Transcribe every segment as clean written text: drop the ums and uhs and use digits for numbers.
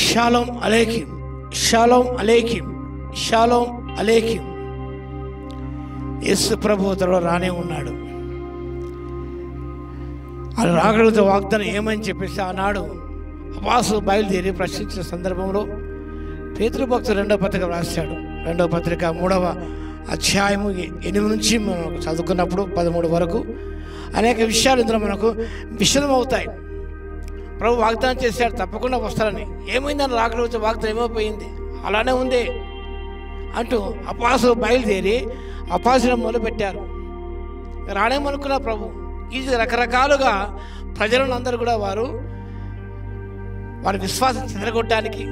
Shalom అలేకిం, షాలోం అలేకిం, షాలోం అలేకిం. యేసు ప్రభు త్వరలో రానే ఉన్నాడు. అది రాగలుగుతా వాగ్దానం ఏమని చెప్పేసి ఆనాడు అపోస్తలులు బయలుదేరి ప్రశ్నించిన సందర్భంలో పేతురు భక్తుడు 2వ పత్రిక రాశాడు. 2వ పత్రిక 3వ అధ్యాయము 8 నుంచి మనం చదువుకున్నప్పుడు 13 వరకు అనేక విషయాలు ఇందులో మనకు విషదమవుతాయి. ప్రభు వాగ్దానం చేశాడు తప్పకుండా వస్తారని. ఏమైందని రాగలిగితే వాగ్దానం ఏమైపోయింది, అలానే ఉంది అంటూ అపోస్తలులు బయలుదేరి అపోస్తలులు మొదలుపెట్టారు. రానేమనుకున్న ప్రభు ఇది రకరకాలుగా ప్రజలను అందరూ కూడా వారి విశ్వాసం చెదరగొట్టడానికి,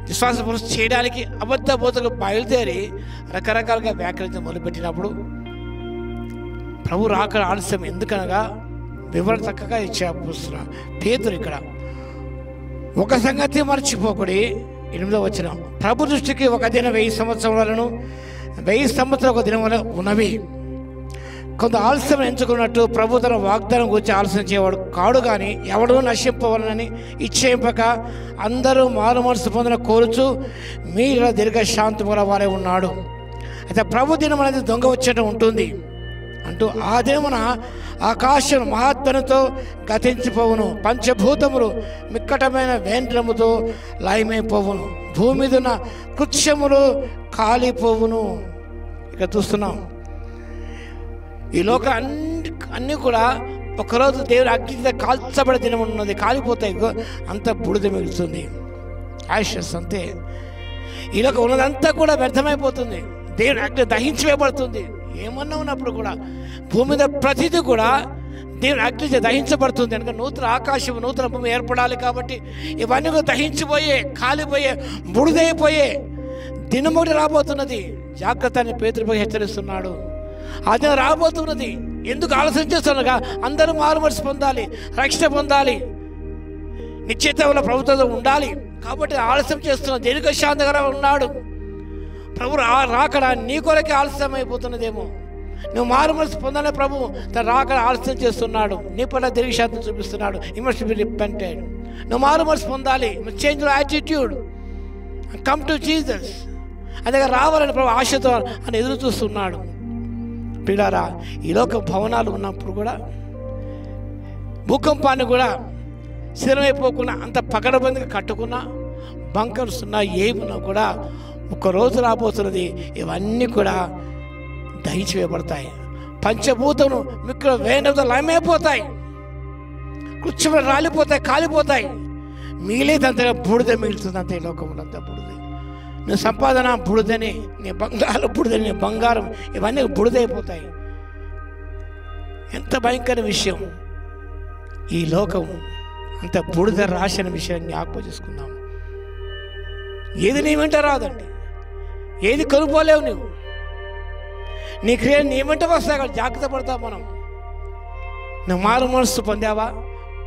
విశ్వాసం పురుషు చేయడానికి అబద్ధ బోధకులు బయలుదేరి రకరకాలుగా వ్యాఖ్యానించడం మొదలుపెట్టినప్పుడు ప్రభు రాక ఆలస్యం ఎందుకనగా వివరణ చక్కగా ఇచ్చిన పేతురు ఇక్కడ ఒక సంగతి మర్చిపోకుడి. 8వ వచనం, ప్రభు దృష్టికి ఒక దినం 1000 సంవత్సరాలను 1000 సంవత్సరాలు ఒక దినం వల్ల ఉన్నవి. కొంత ఆలస్యం ఎంచుకున్నట్టు ప్రభు తన వాగ్దానం గురించి ఆలస్యం చేయవాడు కాడు, కానీ ఎవడూ నశింపవాలని ఇచ్చేంపక అందరూ మారు మనసు పొందిన కోరుచు మీరు దీర్ఘశాంతి గల వారే ఉన్నాడు. అయితే ప్రభు దినం అనేది దొంగ వచ్చేట ఉంటుంది అంటూ ఆ దినమున ఆకాశం మహాత్మతో గతించిపోవును, పంచభూతములు మిక్కటమైన వేంద్రముతో లయమైపోవును, భూమి మీద ఉన్న కృత్యములు కాలిపోవును. ఇక్కడ చూస్తున్నాం ఈ లోకం అన్నీ కూడా ఒకరోజు దేవుడు అగ్నితో కాల్చబడే దినం ఉన్నది, కాలిపోతాయి, అంత బూడిద మిగులుతుంది. ఆయుషస్ అంతే, ఈ లోకం ఉన్నదంతా కూడా వ్యర్థమైపోతుంది, దేవుడు అగ్ని దహించివేయబడుతుంది. ఏమన్నా ఉన్నప్పుడు కూడా భూమి మీద ప్రతిదీ కూడా దేవుడు అగ్ని దహించబడుతుంది. కనుక నూతన ఆకాశం నూతన భూమి ఏర్పడాలి. కాబట్టి ఇవన్నీ కూడా దహించిపోయే, కాలిపోయే, బుడిదైపోయే దినం ఒకటి రాబోతున్నది. జాగ్రత్త అని పేతురుపై హెచ్చరిస్తున్నాడు. అది రాబోతున్నది. ఎందుకు ఆలస్యం చేస్తున్నాగా? అందరూ మారుమనసు పొందాలి, రక్షణ పొందాలి, నిశ్చితంలో ప్రభుత్వంలో ఉండాలి. కాబట్టి ఆలస్యం చేస్తున్న దీర్ఘశాంతిగా ఉన్నాడు. ప్రభు రాకడ నీ కొరకే ఆలస్యం అయిపోతున్నదేమో. నువ్వు మారుమనసు పొందాలని ప్రభు తన రాకడ ఆలస్యం చేస్తున్నాడు. నీ పట్ల దీర్ఘశాంతి చూపిస్తున్నాడు. You must be repented. నువ్వు మారుమనసు పొందాలి, change your attitude, come to Jesus. అదే రావాలని ప్రభు ఆశతో అని ఎదురు చూస్తున్నాడు. పిల్లారా, ఈ లోక భవనాలు ఉన్నప్పుడు కూడా భూకంపాన్ని కూడా స్థిరమైపోకుండా అంత పకడబందిగా కట్టుకున్నా బంకర్స్ ఉన్నా ఏమున్నా కూడా ఒకరోజు రాబోతున్నది. ఇవన్నీ కూడా దహించివేయబడతాయి. పంచభూతములు మిక్కులు వేంద్రముతో లయమైపోతాయి, కృత్యములు రాలిపోతాయి, కాలిపోతాయి. మిగిలేదంతగా బూడిద మిగులుతుంది. అంతే ఈ లోకంలో అంతా బూడిద. నీ సంపాదన బుడిదని, నీ బంగారం బుడిదని, నీ బంగారం ఇవన్నీ బుడిదైపోతాయి. ఎంత భయంకర విషయం! ఈ లోకం అంత బుడిద రాసిన విషయాన్ని జ్ఞాపకం చేసుకుందాం. ఏది నీ వెంట రాదండి, ఏది కొనుక్కోలేవు. నీ క్రియ నీ వెంట వస్తాయి కాబట్టి జాగ్రత్త పడతావు. నువ్వు మారు మనస్సు పొందావా?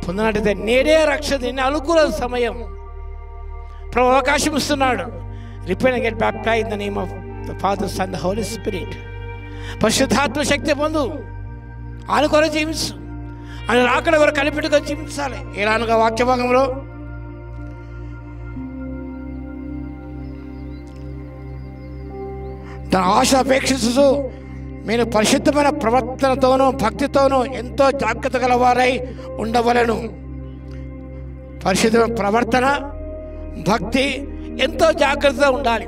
పొందినట్టయితే నేడే రక్షణ, నిన్ను అనుకూల సమయం. ప్రభు అవకాశం ఇస్తున్నాడు. Repent and get baptized in the name of the Father, Son, the Holy Spirit. పరిశుద్ధాత్మ శక్తి పొందు, అనుకొర జీవించు. అని రాకడ వరకు కనిపెట్టుగా జీవించాలి. ఎలానుగా వాక్యభాగంలో తన ఆశ అపేక్షిస్తూ మీరు పరిశుద్ధమైన ప్రవర్తనతోనూ భక్తితోనూ ఎంతో జాగ్రత్త గలవారై ఉండవలను. పరిశుద్ధమైన ప్రవర్తన, భక్తి, ఎంతో జాగ్రత్తగా ఉండాలి.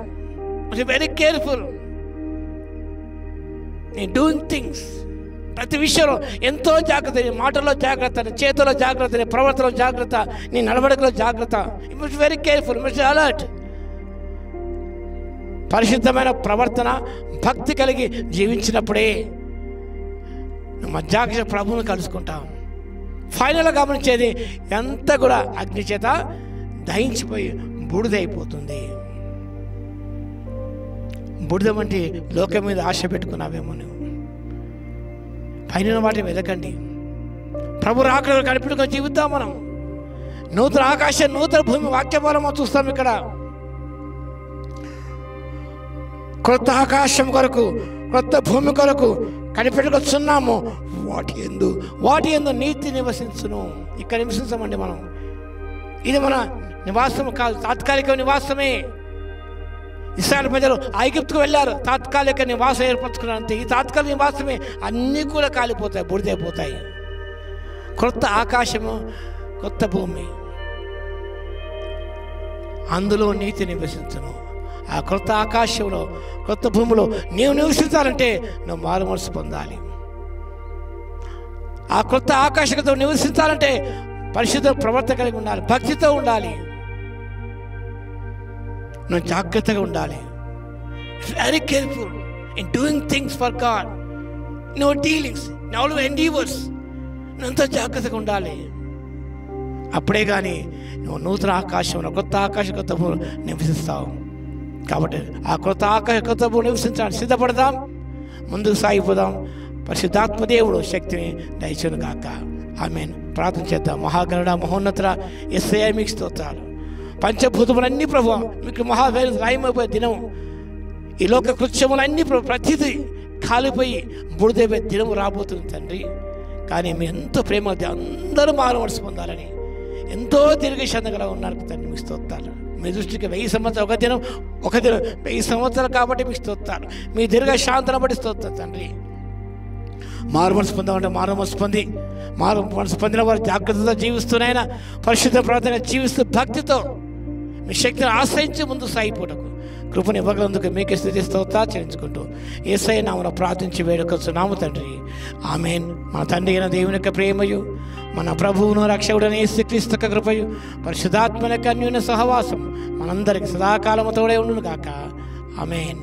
Very careful in doing things. ప్రతి విషయంలో ఎంతో జాగ్రత్త. నీ మాటల్లో జాగ్రత్త, నీ చేతుల్లో జాగ్రత్త, నీ ప్రవర్తనలో జాగ్రత్త, నీ నడవడికలో జాగ్రత్త. You must very careful, must alert. పరిశుద్ధమైన ప్రవర్తన, భక్తి కలిగి జీవించినప్పుడే నువ్వు మధ్యాక్ష ప్రభువును కలుసుకుంటావు. ఫైనల్గా గమనించేది ఎంత కూడా అగ్ని చేత దహించిపోయి బూడిదైపోతుంది. బూడిద వంటి లోకం మీద ఆశ పెట్టుకున్నావేమో నువ్వు. పైన వాటిని వెతకండి. ప్రభు రాకడ కనిపెట్టుకొని జీవిద్దాం. మనం నూతన ఆకాశం, నూతన భూమి వాక్యబలం చూస్తాం. ఇక్కడ క్రొత్త ఆకాశం కొరకు, క్రొత్త భూమి కొరకు కనిపెట్టుకొస్తున్నాము. వాటి యందు నీతి నివసించును. ఇక్కడ నివసించమండి మనం. ఇది మన నివాసం కాదు, తాత్కాలిక నివాసమే. ఇశ్రాయేలు ప్రజలు ఐగుప్తుకు వెళ్ళారు, తాత్కాలిక నివాసం ఏర్పరచుకున్నారు అంతే. ఈ తాత్కాలిక నివాసమే అన్నీ కూడా కాలిపోతాయి, బూడిదైపోతాయి. క్రొత్త ఆకాశము, కొత్త భూమి, అందులో నీతి నివసించును. ఆ క్రొత్త ఆకాశంలో, కొత్త భూమిలో నీవు నివసించాలంటే నువ్వు మారు మనసు పొందాలి. ఆ క్రొత్త ఆకాశంతో నివసించాలంటే పరిశుద్ధ ప్రవర్తన కలిగి ఉండాలి, భక్తితో ఉండాలి, నువ్వు జాగ్రత్తగా ఉండాలి. Very careful in doing things for God, no dealings, no endeavours. నువ్వు ఎంతో జాగ్రత్తగా ఉండాలి. అప్పుడే కానీ నువ్వు నూతన ఆకాశంలో, కొత్త ఆకాశం, కొత్త భూమి నివసిస్తావు. కాబట్టి ఆ కొత్త ఆకాశ, కొత్త భూమి నివసించడానికి సిద్ధపడదాం, ముందుకు సాగిపోదాం. పరిశుద్ధాత్మ దేవుడు శక్తిని దయచేయును గాక. ఆమేన్. ప్రార్థన చేద్దాం. మహాగణుడ, మహోన్నతుడ యేసయ్యా మీకు స్తోత్రాలు. పంచభూతములన్నీ ప్రభువా మీకు మహావేలు రాయమైపోయే దినం, ఈ లోక కృత్యములన్నీ ప్రతిదీ కాలిపోయి బుడిదైపోయే దినము రాబోతుంది తండ్రి. కానీ మీ ఎంతో ప్రేమ, అందరూ మారు మనసు పొందాలని ఎంతో దీర్ఘశాంతంగా ఉన్నారు తండ్రి. మీకు స్తోత్రాలు. మీ దృష్టికి 1000 సంవత్సరాలు ఒక దినం, 1000 సంవత్సరాలు కాబట్టి మీకు స్తోత్రాలు. మీ దీర్ఘశాంతను బట్టి స్తోత్రం తండ్రి. మారు మనసు పొందామంటే మారు మనసు పొందిన వారు జాగ్రత్తతో జీవిస్తూనైనా పరిశుద్ధ ప్రార్థన జీవిస్తూ భక్తితో మీ శక్తిని ఆశ్రయించి ముందు సాగిపోటకు కృపను ఇవ్వగలందుకు మీకే స్తుతి స్తోత్రాలు చెల్లించుకుంటూ యేసయ్య నామమున ప్రార్థించి వేడుకొస్తున్నాము తండ్రి. ఆమేన్. మన తండ్రి అయిన దేవుని యొక్క ప్రేమయు, మన ప్రభువును రక్షకుడైన యేసుక్రీస్తు యొక్క కృపయు, పరిశుద్ధాత్మ యొక్క అన్యోన్య సహవాసం మనందరికి సదాకాలము తోడే ఉండును గాక. ఆమేన్.